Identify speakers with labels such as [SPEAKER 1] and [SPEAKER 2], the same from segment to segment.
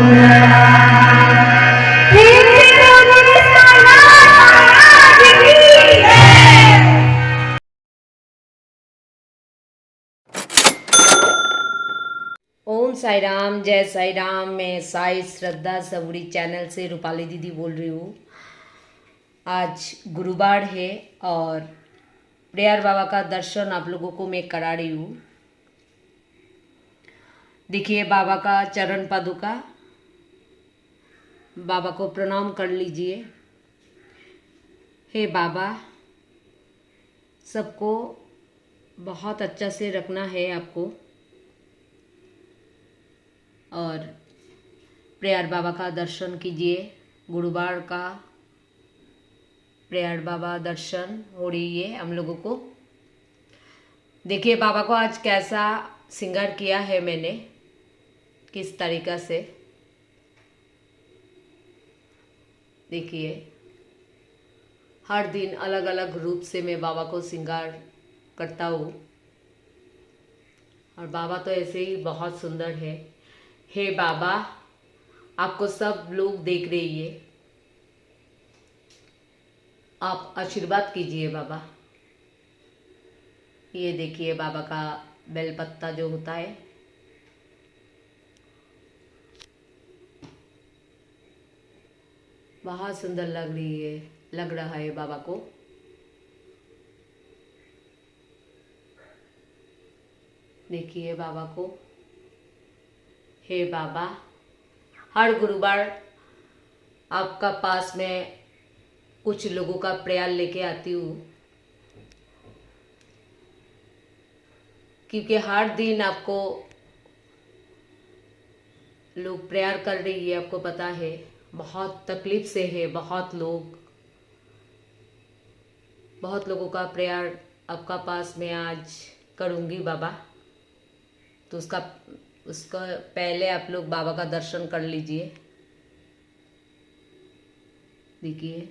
[SPEAKER 1] ओम साई राम, जय साई राम। मैं साई श्रद्धा सबूरी चैनल से रूपाली दीदी बोल रही हूँ। आज गुरुवार है और प्रेयर बाबा का दर्शन आप लोगों को मैं करा रही हूँ। देखिए बाबा का चरण पादुका, बाबा को प्रणाम कर लीजिए। हे बाबा, सबको बहुत अच्छा से रखना है आपको। और प्रेयर बाबा का दर्शन कीजिए। गुरुवार का प्रेयर बाबा दर्शन हो रही है हम लोगों को। देखिए बाबा को आज कैसा श्रृंगार किया है मैंने, किस तरीका से। देखिए हर दिन अलग अलग रूप से मैं बाबा को श्रृंगार करता हूँ और बाबा तो ऐसे ही बहुत सुंदर है। हे बाबा, आपको सब लोग देख रही है, आप आशीर्वाद कीजिए बाबा। ये देखिए बाबा का बेलपत्ता जो होता है, बहुत सुंदर लग रहा है बाबा को। देखिए बाबा को। हे बाबा, हर गुरुवार आपका पास में कुछ लोगों का प्रेयर लेके आती हूँ, क्योंकि हर दिन आपको लोग प्रेयर कर रही है। आपको पता है बहुत तकलीफ से है, बहुत लोगों का प्रेयर आपका पास में आज करूँगी बाबा। तो उसका पहले आप लोग बाबा का दर्शन कर लीजिए। देखिए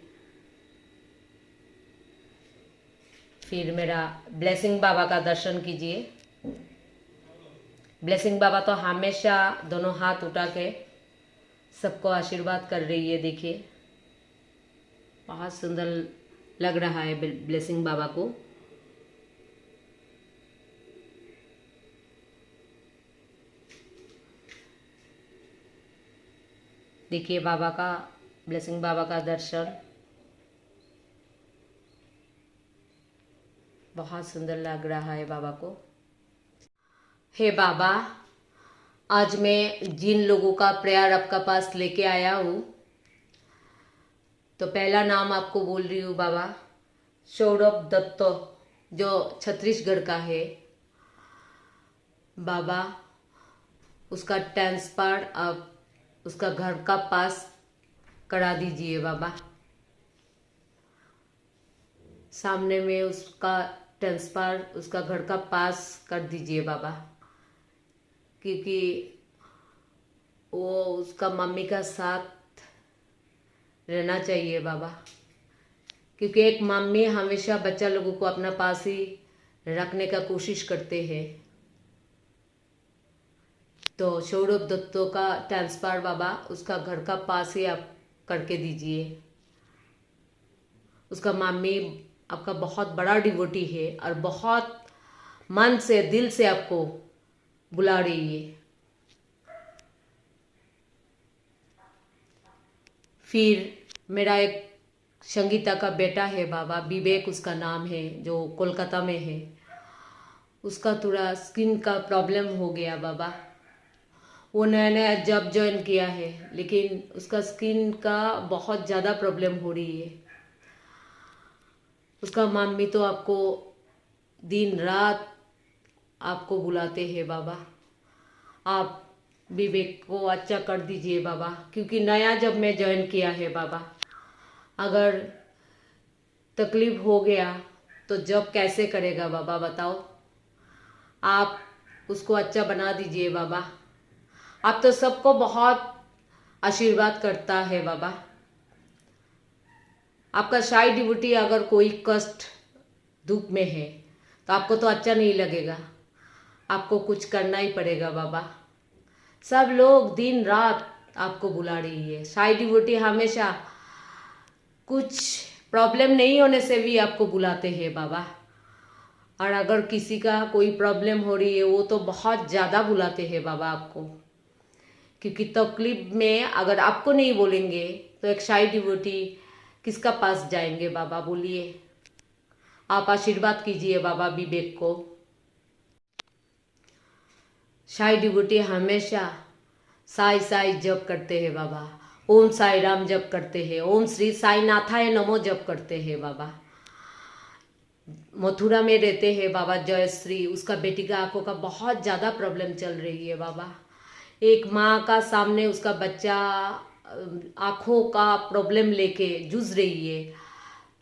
[SPEAKER 1] फिर मेरा ब्लेसिंग बाबा का दर्शन कीजिए। ब्लेसिंग बाबा तो हमेशा दोनों हाथ उठा के सबको आशीर्वाद कर रही है। देखिए बहुत सुंदर लग रहा है ब्लेसिंग बाबा को। देखिए बाबा का, ब्लेसिंग बाबा का दर्शन बहुत सुंदर लग रहा है बाबा को। हे बाबा, आज मैं जिन लोगों का प्रेयर आपका पास लेके आया हूँ, तो पहला नाम आपको बोल रही हूँ बाबा, सौरभ दत्त, जो छत्तीसगढ़ का है। बाबा, उसका ट्रांसफर आप उसका घर का पास करा दीजिए बाबा। सामने में उसका ट्रांसफर उसका घर का पास कर दीजिए बाबा, क्योंकि वो उसका मम्मी का साथ रहना चाहिए बाबा। क्योंकि एक मम्मी हमेशा बच्चा लोगों को अपना पास ही रखने का कोशिश करते हैं। तो सौरभ दत्तों का ट्रांसफर बाबा उसका घर का पास ही आप करके दीजिए। उसका मम्मी आपका बहुत बड़ा डिवोटी है और बहुत मन से, दिल से आपको बुला रही है। फिर मेरा एक संगीता का बेटा है बाबा, विवेक उसका नाम है, जो कोलकाता में है। उसका थोड़ा स्किन का प्रॉब्लम हो गया बाबा। वो नया नया जॉब ज्वाइन किया है, लेकिन उसका स्किन का बहुत ज़्यादा प्रॉब्लम हो रही है। उसका मम्मी तो आपको दिन रात आपको बुलाते हैं बाबा। आप विवेक को अच्छा कर दीजिए बाबा, क्योंकि नया जब मैं ज्वाइन किया है बाबा, अगर तकलीफ हो गया तो जॉब कैसे करेगा बाबा, बताओ। आप उसको अच्छा बना दीजिए बाबा। आप तो सबको बहुत आशीर्वाद करता है बाबा। आपका साई डिवोटी अगर कोई कष्ट दुख में है तो आपको तो अच्छा नहीं लगेगा, आपको कुछ करना ही पड़ेगा बाबा। सब लोग दिन रात आपको बुला रही है। साई डिवोटी हमेशा कुछ प्रॉब्लम नहीं होने से भी आपको बुलाते हैं बाबा। और अगर किसी का कोई प्रॉब्लम हो रही है वो तो बहुत ज़्यादा बुलाते हैं बाबा आपको, क्योंकि तकलीफ में अगर आपको नहीं बोलेंगे तो एक साई डिवोटी किसका पास जाएंगे बाबा, बोलिए। आप आशीर्वाद कीजिए बाबा विवेक को। साई डिवोटी हमेशा साई साई जप करते हैं बाबा, ओम साई राम जप करते हैं, ओम श्री साई नाथाय नमो जप करते हैं बाबा। मथुरा में रहते हैं बाबा जयश्री, उसका बेटी का आंखों का बहुत ज़्यादा प्रॉब्लम चल रही है बाबा। एक माँ का सामने उसका बच्चा आंखों का प्रॉब्लम लेके जूझ रही है,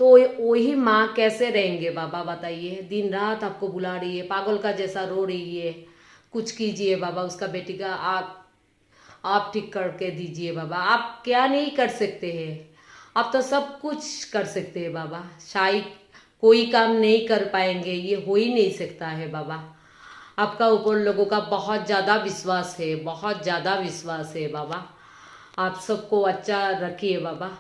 [SPEAKER 1] तो वही माँ कैसे रहेंगे बाबा, बताइए। दिन रात आपको बुला रही है, पागल का जैसा रो रही है। कुछ कीजिए बाबा, उसका बेटी का आप ठीक करके दीजिए बाबा। आप क्या नहीं कर सकते हैं, आप तो सब कुछ कर सकते हैं बाबा। शायद कोई काम नहीं कर पाएंगे, ये हो ही नहीं सकता है बाबा। आपका ऊपर लोगों का बहुत ज़्यादा विश्वास है, बहुत ज़्यादा विश्वास है बाबा। आप सबको अच्छा रखिए बाबा।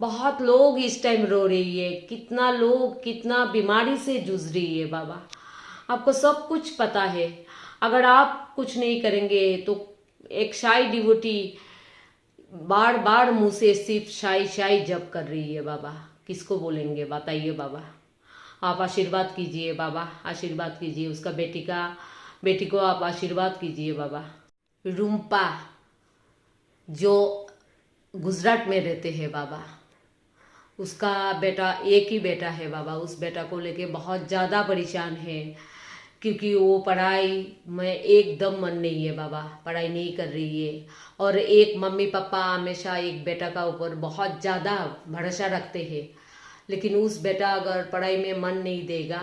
[SPEAKER 1] बहुत लोग इस टाइम रो रही है, कितना लोग कितना बीमारी से जूझ रही है बाबा। आपको सब कुछ पता है। अगर आप कुछ नहीं करेंगे तो एक साई डिवोटी बार बार मुंह से सिर्फ साई साई जप कर रही है बाबा, किसको बोलेंगे, बताइए बाबा। आप आशीर्वाद कीजिए बाबा, आशीर्वाद कीजिए उसका बेटी को आप आशीर्वाद कीजिए बाबा। रूम्पा जो गुजरात में रहते हैं बाबा, उसका बेटा एक ही बेटा है बाबा। उस बेटा को लेके बहुत ज़्यादा परेशान है, क्योंकि वो पढ़ाई में एकदम मन नहीं है बाबा, पढ़ाई नहीं कर रही है। और एक मम्मी पापा हमेशा एक बेटा का ऊपर बहुत ज़्यादा भरोसा रखते हैं, लेकिन उस बेटा अगर पढ़ाई में मन नहीं देगा,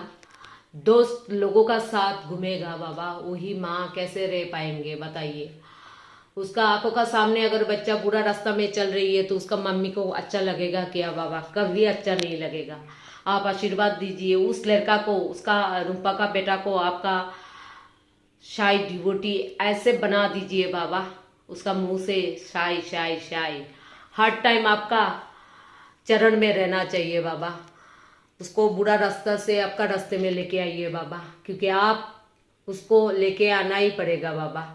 [SPEAKER 1] दोस्त लोगों का साथ घूमेगा बाबा, वही माँ कैसे रह पाएंगे, बताइए। उसका आंखों का सामने अगर बच्चा बुरा रास्ता में चल रही है तो उसका मम्मी को अच्छा लगेगा क्या बाबा, कभी अच्छा नहीं लगेगा। आप आशीर्वाद दीजिए उस लड़का को, उसका रूपा का बेटा को आपका साई डिवोटी ऐसे बना दीजिए बाबा, उसका मुंह से साई साई साई हर टाइम आपका चरण में रहना चाहिए बाबा। उसको बुरा रास्ता से आपका रास्ते में लेके आइए बाबा, क्योंकि आप उसको लेके आना ही पड़ेगा बाबा।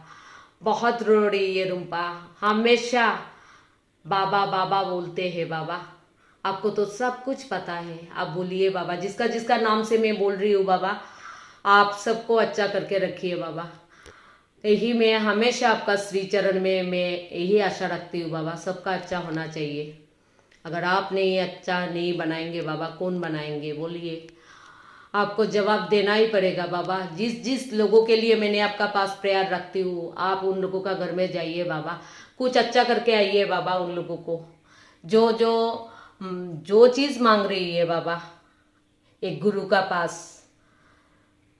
[SPEAKER 1] बहुत रो रही है रूपा, हमेशा बाबा बाबा बोलते हैं बाबा। आपको तो सब कुछ पता है, आप बोलिए बाबा। जिसका जिसका नाम से मैं बोल रही हूँ बाबा, आप सबको अच्छा करके रखिए बाबा। यही मैं हमेशा आपका श्री चरण में मैं यही आशा रखती हूँ बाबा, सबका अच्छा होना चाहिए। अगर आप नहीं अच्छा नहीं बनाएंगे बाबा, कौन बनाएंगे, बोलिए। आपको जवाब देना ही पड़ेगा बाबा। जिस जिस लोगों के लिए मैंने आपका पास प्रेयर रखती हूँ, आप उन लोगों का घर में जाइए बाबा, कुछ अच्छा करके आइए बाबा। उन लोगों को जो चीज़ मांग रही है बाबा, एक गुरु का पास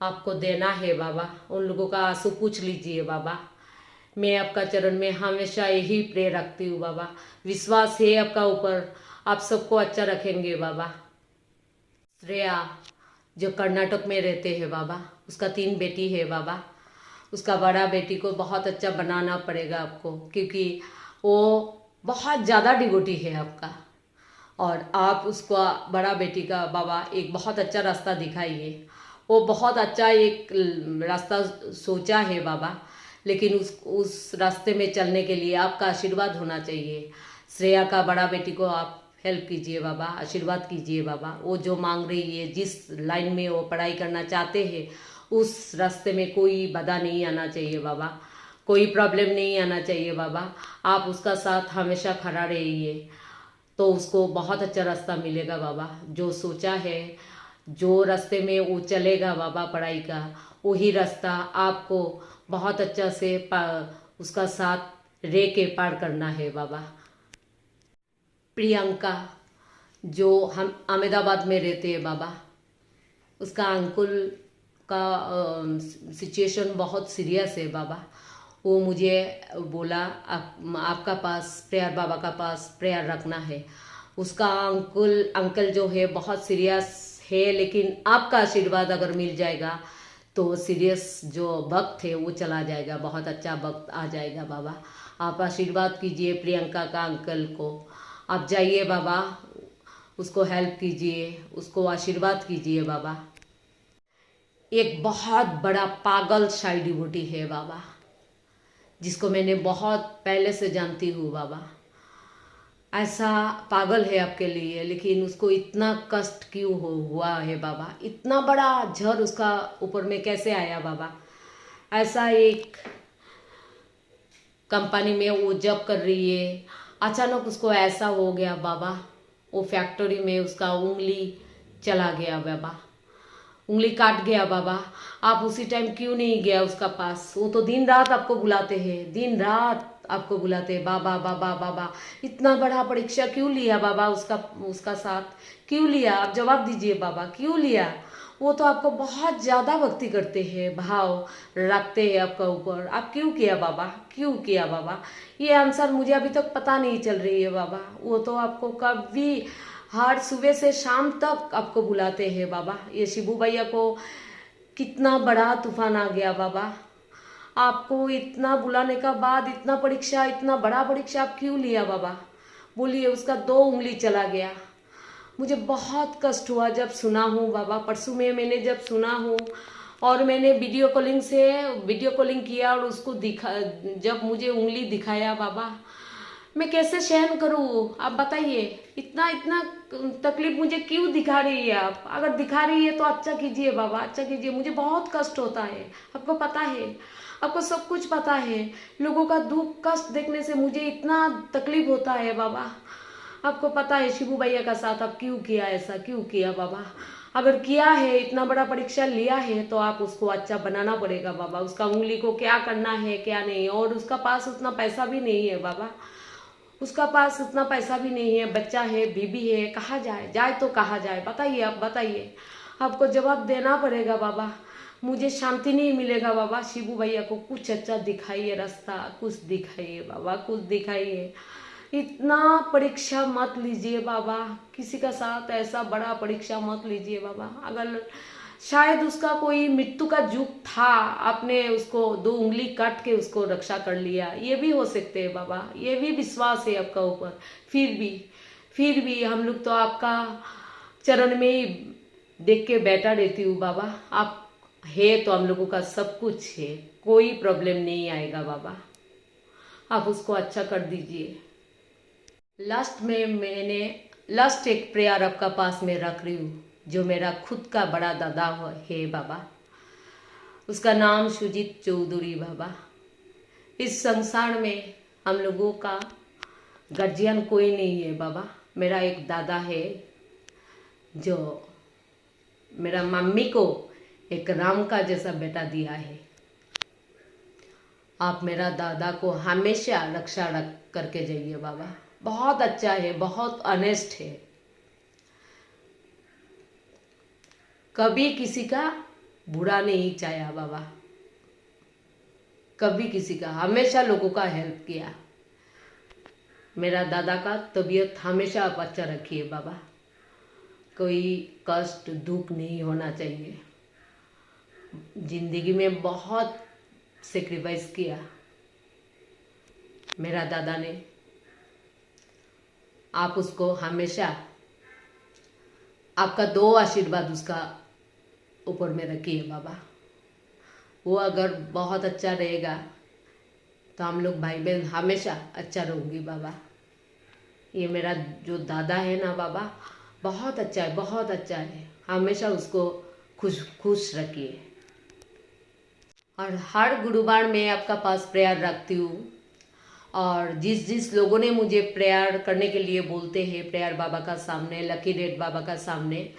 [SPEAKER 1] आपको देना है बाबा। उन लोगों का आंसू पूछ लीजिए बाबा। मैं आपका चरण में हमेशा यही प्रे रखती हूँ बाबा, विश्वास है आपका ऊपर, आप सबको अच्छा रखेंगे बाबा। श्रेया जो कर्नाटक में रहते हैं बाबा, उसका 3 बेटी है बाबा। उसका बड़ा बेटी को बहुत अच्छा बनाना पड़ेगा आपको, क्योंकि वो बहुत ज़्यादा डिवोटी है आपका। और आप उसको बड़ा बेटी का बाबा एक बहुत अच्छा रास्ता दिखाइए। वो बहुत अच्छा एक रास्ता सोचा है बाबा, लेकिन उस रास्ते में चलने के लिए आपका आशीर्वाद होना चाहिए। श्रेया का बड़ा बेटी को आप हेल्प कीजिए बाबा, आशीर्वाद कीजिए बाबा। वो जो मांग रही है, जिस लाइन में वो पढ़ाई करना चाहते हैं, उस रास्ते में कोई बाधा नहीं आना चाहिए बाबा, कोई प्रॉब्लम नहीं आना चाहिए बाबा। आप उसका साथ हमेशा खड़ा रहिए, तो उसको बहुत अच्छा रास्ता मिलेगा बाबा। जो सोचा है, जो रास्ते में वो चलेगा बाबा पढ़ाई का, वही रास्ता आपको बहुत अच्छा से उसका साथ रह के पार करना है बाबा। प्रियंका जो हम अहमदाबाद में रहते हैं बाबा, उसका अंकुल का सिचुएशन बहुत सीरियस है बाबा। वो मुझे बोला आपका पास प्रेयर, बाबा का पास प्रेयर रखना है। उसका अंकल जो है बहुत सीरियस है, लेकिन आपका आशीर्वाद अगर मिल जाएगा तो सीरियस जो वक्त है वो चला जाएगा, बहुत अच्छा वक्त आ जाएगा बाबा। आप आशीर्वाद कीजिए प्रियंका का अंकल को, आप जाइए बाबा, उसको हेल्प कीजिए, उसको आशीर्वाद कीजिए बाबा। एक बहुत बड़ा पागल साई डिवोटी है बाबा, जिसको मैंने बहुत पहले से जानती हूँ बाबा। ऐसा पागल है आपके लिए, लेकिन उसको इतना कष्ट क्यों हुआ है बाबा? इतना बड़ा झड़ उसका ऊपर में कैसे आया बाबा? ऐसा एक कंपनी में वो जॉब कर रही है, अचानक उसको ऐसा हो गया बाबा। वो फैक्ट्री में उसका उंगली चला गया बाबा, उंगली काट गया बाबा। आप उसी टाइम क्यों नहीं गया उसका पास? वो तो दिन रात आपको बुलाते हैं, दिन रात आपको बुलाते हैं, बाबा बाबा बाबा। इतना बड़ा परीक्षा क्यों लिया बाबा? उसका साथ क्यों लिया? आप जवाब दीजिए बाबा, क्यों लिया? वो तो आपको बहुत ज़्यादा भक्ति करते हैं, भाव रखते हैं आपका ऊपर। आप क्यों किया बाबा? क्यों किया बाबा? ये आंसर मुझे अभी तक पता नहीं चल रही है बाबा। वो तो आपको कभी हर सुबह से शाम तक आपको बुलाते हैं बाबा। ये शिबू भैया को कितना बड़ा तूफान आ गया बाबा। आपको इतना बुलाने का बाद इतना परीक्षा, इतना बड़ा परीक्षा आप क्यों लिया बाबा? बोलिए। उसका 2 उंगली चला गया। मुझे बहुत कष्ट हुआ जब सुना हूँ बाबा। परसों में मैंने जब सुना हूँ और मैंने वीडियो कॉलिंग किया और उसको जब मुझे उंगली दिखाया बाबा, मैं कैसे सहन करूँ? आप बताइए। इतना इतना तकलीफ मुझे क्यों दिखा रही है आप? अगर दिखा रही है तो अच्छा कीजिए बाबा, अच्छा कीजिए। मुझे बहुत कष्ट होता है, आपको पता है, आपको सब कुछ पता है। लोगों का दुख कष्ट देखने से मुझे इतना तकलीफ होता है बाबा। आपको पता है शिबू भैया का साथ आप क्यों किया, ऐसा क्यों किया बाबा? अगर किया है, इतना बड़ा परीक्षा लिया है, तो आप उसको अच्छा बनाना पड़ेगा बाबा। उसका उंगली को क्या करना है क्या नहीं। और उसका पास उतना पैसा भी नहीं है बाबा, उसका पास उतना पैसा भी नहीं है। बच्चा है, बीबी है, कहाँ जाए तो कहाँ जाए? बताइए, आप बताइए। आपको जवाब देना पड़ेगा बाबा। मुझे शांति नहीं मिलेगा बाबा। शिबू भैया को कुछ अच्छा दिखाइए रास्ता, कुछ दिखाइए बाबा, कुछ दिखाइए। इतना परीक्षा मत लीजिए बाबा, किसी का साथ ऐसा बड़ा परीक्षा मत लीजिए बाबा। अगर शायद उसका कोई मृत्यु का जुग था, आपने उसको 2 उंगली काट के उसको रक्षा कर लिया, ये भी हो सकते हैं बाबा। ये भी विश्वास है आपका ऊपर। फिर भी हम लोग तो आपका चरण में ही देख के बैठा रहती हूँ बाबा। आप है तो हम लोगों का सब कुछ है, कोई प्रॉब्लम नहीं आएगा बाबा। आप उसको अच्छा कर दीजिए। लास्ट एक प्रेयर आपका पास में रख रही हूँ, जो मेरा खुद का बड़ा दादा है बाबा। उसका नाम सुजीत चौधरी बाबा। इस संसार में हम लोगों का गार्जियन कोई नहीं है बाबा। मेरा एक दादा है जो मेरा मम्मी को एक राम का जैसा बेटा दिया है। आप मेरा दादा को हमेशा रक्षा रख करके जाइए बाबा। बहुत अच्छा है, बहुत ऑनेस्ट है, कभी किसी का बुरा नहीं चाहा बाबा, कभी किसी का, हमेशा लोगों का हेल्प किया। मेरा दादा का तबीयत हमेशा आप अच्छा रखिए बाबा। कोई कष्ट दुख नहीं होना चाहिए। जिंदगी में बहुत सेक्रीफाइस किया मेरा दादा ने। आप उसको हमेशा आपका 2 आशीर्वाद उसका ऊपर में रखिए बाबा। वो अगर बहुत अच्छा रहेगा तो हम लोग भाई बहन हमेशा अच्छा रहूँगी बाबा। ये मेरा जो दादा है ना बाबा, बहुत अच्छा है, बहुत अच्छा है। हमेशा उसको खुश रखिए। और हर गुरुवार मैं आपका पास प्रेयर रखती हूँ। और जिस लोगों ने मुझे प्रेयर करने के लिए बोलते हैं, प्रेयर बाबा का सामने, लकी रेड बाबा का सामने,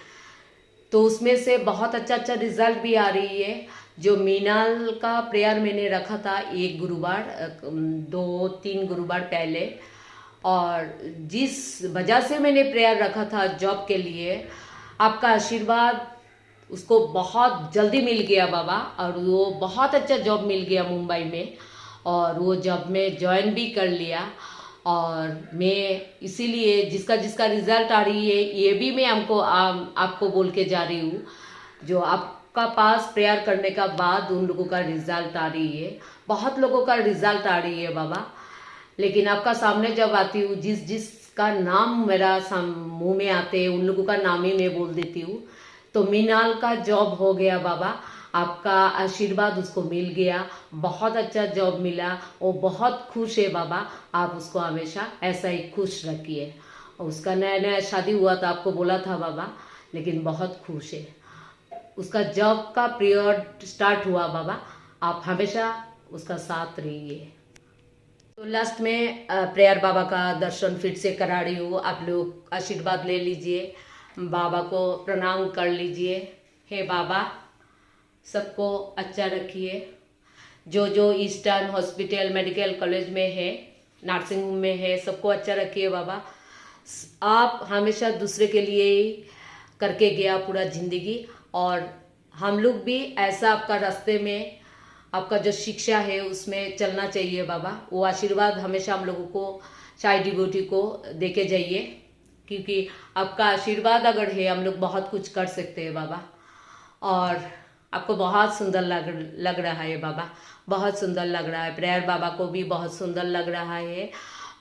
[SPEAKER 1] तो उसमें से बहुत अच्छा रिजल्ट भी आ रही है। जो मीनाल का प्रेयर मैंने रखा था 1 गुरुवार 2-3 गुरुवार पहले, और जिस वजह से मैंने प्रेयर रखा था जॉब के लिए, आपका आशीर्वाद उसको बहुत जल्दी मिल गया बाबा। और वो बहुत अच्छा जॉब मिल गया मुंबई में, और वो जॉब में ज्वाइन भी कर लिया। और मैं इसीलिए जिसका रिजल्ट आ रही है, ये भी मैं आपको बोल के जा रही हूँ। जो आप आपका पास प्रेयर करने का बाद उन लोगों का रिजल्ट आ रही है, बहुत लोगों का रिजल्ट आ रही है बाबा। लेकिन आपका सामने जब आती हूँ, जिस जिसका नाम मेरा मुंह में आते हैं उन लोगों का नाम ही मैं बोल देती हूँ। तो मीनाल का जॉब हो गया बाबा, आपका आशीर्वाद उसको मिल गया, बहुत अच्छा जॉब मिला, वो बहुत खुश है बाबा। आप उसको हमेशा ऐसा ही खुश रखिए। उसका नया नया शादी हुआ था, आपको बोला था बाबा, लेकिन बहुत खुश है। उसका जॉब का पीरियड स्टार्ट हुआ बाबा, आप हमेशा उसका साथ रहिए। तो लास्ट में प्रेयर बाबा का दर्शन फिर से करा रही हूँ। आप लोग आशीर्वाद ले लीजिए, बाबा को प्रणाम कर लीजिए। हे बाबा, सबको अच्छा रखिए। जो जो ईस्टर्न हॉस्पिटल मेडिकल कॉलेज में है, नर्सिंग होम में है, सबको अच्छा रखिए बाबा। आप हमेशा दूसरे के लिए ही करके गया पूरा जिंदगी, और हम लोग भी ऐसा आपका रास्ते में, आपका जो शिक्षा है उसमें चलना चाहिए बाबा। वो आशीर्वाद हमेशा हम लोगों को, साई डिवोटी को देके जाइए, क्योंकि आपका आशीर्वाद अगर है हम लोग बहुत कुछ कर सकते हैं बाबा। और आपको बहुत सुंदर लग रहा है बाबा, बहुत सुंदर लग रहा है। प्रेयर बाबा को भी बहुत सुंदर लग रहा है,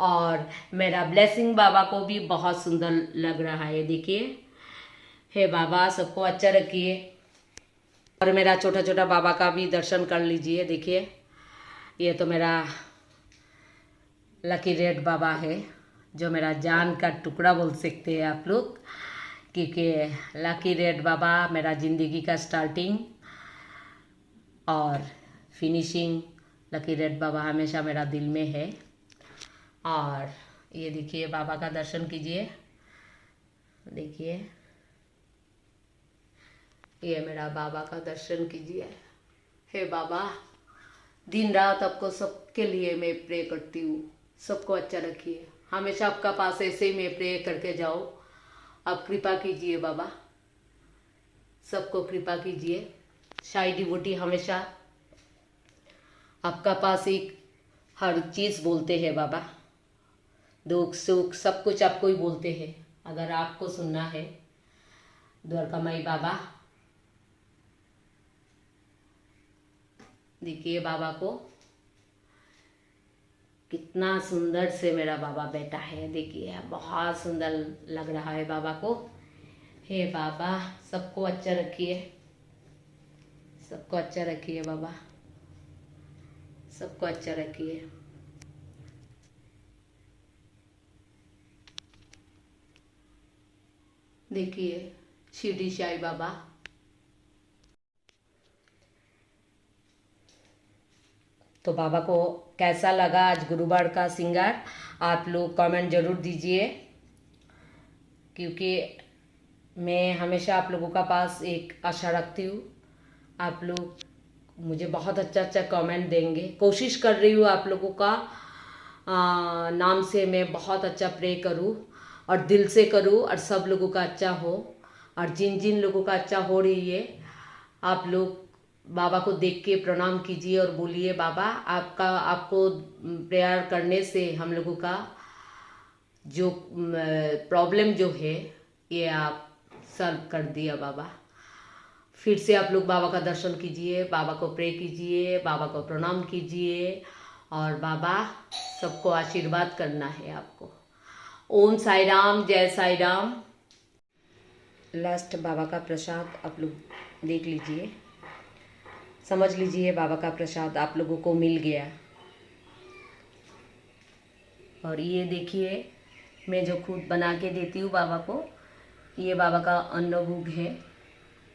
[SPEAKER 1] और मेरा ब्लेसिंग बाबा को भी बहुत सुंदर लग रहा है। देखिए, हे बाबा, सबको अच्छा रखिए। और मेरा छोटा छोटा बाबा का भी दर्शन कर लीजिए। देखिए, ये तो मेरा लकी रेड बाबा है, जो मेरा जान का टुकड़ा बोल सकते हैं आप लोग, क्योंकि लकी रेड बाबा मेरा ज़िंदगी का स्टार्टिंग और फिनिशिंग, लकी रेड बाबा हमेशा मेरा दिल में है। और ये देखिए, बाबा का दर्शन कीजिए। देखिए, ये मेरा बाबा का दर्शन कीजिए। हे बाबा, दिन रात आपको सबके लिए मैं प्रे करती हूँ, सबको अच्छा रखिए। हमेशा आपका पास ऐसे ही मैं प्रे करके जाओ। आप कृपा कीजिए बाबा, सबको कृपा कीजिए। साई डिवोटी हमेशा आपका पास एक हर चीज़ बोलते हैं बाबा, दुख सुख सब कुछ आपको ही बोलते हैं, अगर आपको सुनना है। द्वारकामाई बाबा, देखिए बाबा को, कितना सुंदर से मेरा बाबा बैठा है। देखिए, बहुत सुंदर लग रहा है बाबा को। हे बाबा, सबको अच्छा रखिए, सबको अच्छा रखिए बाबा, सबको अच्छा रखिए। देखिए, शिरडी साई बाबा। तो बाबा को कैसा लगा आज गुरुवार का श्रृंगार, आप लोग कमेंट जरूर दीजिए, क्योंकि मैं हमेशा आप लोगों का पास एक आशा रखती हूँ। आप लोग मुझे बहुत अच्छा अच्छा कमेंट देंगे। कोशिश कर रही हूँ आप लोगों का नाम से मैं बहुत अच्छा प्रे करूँ, और दिल से करूँ, और सब लोगों का अच्छा हो। और जिन जिन लोगों का अच्छा हो रही है, आप लोग बाबा को देख के प्रणाम कीजिए और बोलिए, बाबा आपको प्रेयर करने से हम लोगों का जो प्रॉब्लम जो है ये आप सॉल्व कर दिया बाबा। फिर से आप लोग बाबा का दर्शन कीजिए, बाबा को प्रे कीजिए, बाबा को प्रणाम कीजिए, और बाबा सबको आशीर्वाद करना है आपको। ओम साई राम, जय साई राम। लास्ट बाबा का प्रसाद आप लोग देख लीजिए, समझ लीजिए, बाबा का प्रसाद आप लोगों को मिल गया। और ये देखिए, मैं जो खुद बना के देती हूँ बाबा को, ये बाबा का अन्न भोग है,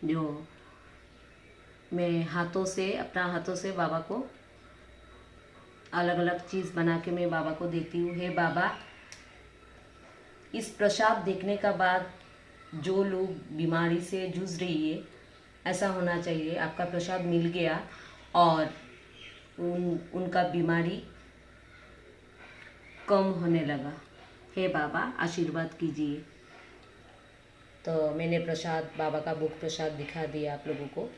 [SPEAKER 1] जो मैं हाथों से, अपना हाथों से बाबा को अलग अलग चीज़ बना के मैं बाबा को देती हूँ। हे बाबा, इस प्रसाद देखने का बाद जो लोग बीमारी से जूझ रही है, ऐसा होना चाहिए, आपका प्रसाद मिल गया और उनका बीमारी कम होने लगा। हे बाबा, आशीर्वाद कीजिए। तो मैंने प्रसाद, बाबा का भोग प्रसाद दिखा दिया आप लोगों को।